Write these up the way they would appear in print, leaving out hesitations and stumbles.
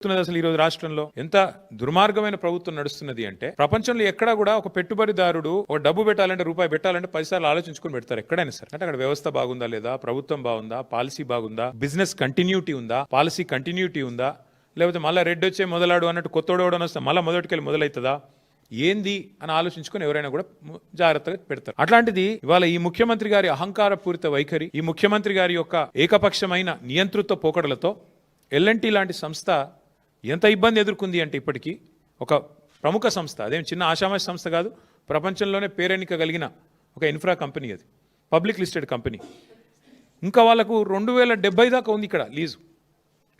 అసలు ఈ రోజు రాష్ట్రంలో ఎంత దుర్మార్గమైన ప్రభుత్వం నడుస్తున్నది అంటే ప్రపంచంలో ఎక్కడా కూడా ఒక పెట్టుబడిదారుడు ఒక డబ్బు పెట్టాలంటే రూపాయి పెట్టాలంటే 10 సార్లు ఆలోచించుకొని పెడతారు ఎక్కడైనా సరే. అంటే అక్కడ వ్యవస్థ బాగుందా లేదా, ప్రభుత్వం బాగుందా, పాలసీ బాగుందా, బిజినెస్ కంటిన్యూటీ ఉందా, పాలసీ కంటిన్యూటీ ఉందా, లేకపోతే మళ్ళీ రెడ్ వచ్చే మొదలాడు అన్నట్టు కొత్తోడవడం వస్తే మళ్ళీ మొదటికెళ్ళి మొదలవుతుందా, ఏంది అని ఆలోచించుకొని ఎవరైనా కూడా జాగ్రత్తగా పెడతారు. అట్లాంటిది ఇవాళ ఈ ముఖ్యమంత్రి గారి అహంకారపూరిత వైఖరి, ఈ ముఖ్యమంత్రి గారి యొక్క ఏకపక్షమైన నియంతృత్వ పోకడలతో ఎల్ఎన్టీ లాంటి సంస్థ ఎంత ఇబ్బంది ఎదుర్కొంది అంటే ఇప్పటికీ ఒక ప్రముఖ సంస్థ, అదేం చిన్న ఆషామాషి సంస్థ కాదు, ప్రపంచంలోనే పేరెన్నిక కలిగిన ఒక ఇన్ఫ్రా కంపెనీ, అది పబ్లిక్ లిస్టెడ్ కంపెనీ. ఇంకా వాళ్ళకు 2070 దాకా ఉంది ఇక్కడ లీజు.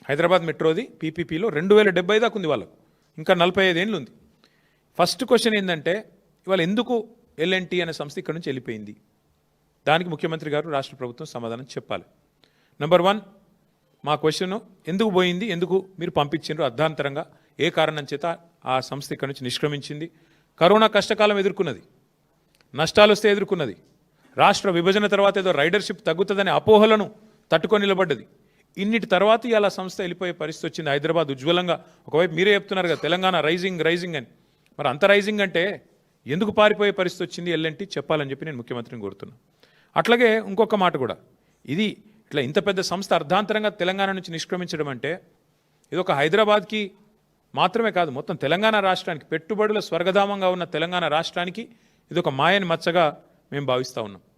హైదరాబాద్ మెట్రోది పీపీపీలో 2070 దాకా ఉంది వాళ్ళకు, ఇంకా 45 ఏళ్ళు ఉంది. ఫస్ట్ క్వశ్చన్ ఏంటంటే ఇవాళ ఎందుకు ఎల్ఎన్టీ అనే సంస్థ ఇక్కడ నుంచి వెళ్ళిపోయింది, దానికి ముఖ్యమంత్రి గారు రాష్ట్ర ప్రభుత్వం సమాధానం చెప్పాలి. నెంబర్ 1, మా క్వశ్చన్ ఎందుకు పోయింది, ఎందుకు మీరు పంపించారు అర్ధాంతరంగా, ఏ కారణం చేత ఆ సంస్థ ఇక్కడ నుంచి నిష్క్రమించింది. కరోనా కష్టకాలం ఎదుర్కొన్నది, నష్టాలు వస్తే ఎదుర్కొన్నది, రాష్ట్ర విభజన తర్వాత ఏదో రైడర్షిప్ తగ్గుతుందనే అపోహలను తట్టుకొని నిలబడ్డది. ఇన్నిటి తర్వాత ఇలా సంస్థ వెళ్ళిపోయే పరిస్థితి వచ్చింది. హైదరాబాద్ ఉజ్వలంగా, ఒకవైపు మీరే చెప్తున్నారు కదా తెలంగాణ రైజింగ్ రైజింగ్ అని, మరి అంత రైజింగ్ అంటే ఎందుకు పారిపోయే పరిస్థితి వచ్చింది ఎల్ఎన్టీ చెప్పాలని చెప్పి నేను ముఖ్యమంత్రిని కోరుతున్నాను. అట్లాగే ఇంకొక మాట కూడా, ఇది ఇట్లా ఇంత పెద్ద సంస్థ అర్ధాంతరంగా తెలంగాణ నుంచి నిష్క్రమించడం అంటే ఇది ఒక హైదరాబాద్కి మాత్రమే కాదు, మొత్తం తెలంగాణ రాష్ట్రానికి, పెట్టుబడుల స్వర్గధామంగా ఉన్న తెలంగాణ రాష్ట్రానికి ఇది ఒక మాయని మచ్చగా మేము భావిస్తూ ఉన్నాం.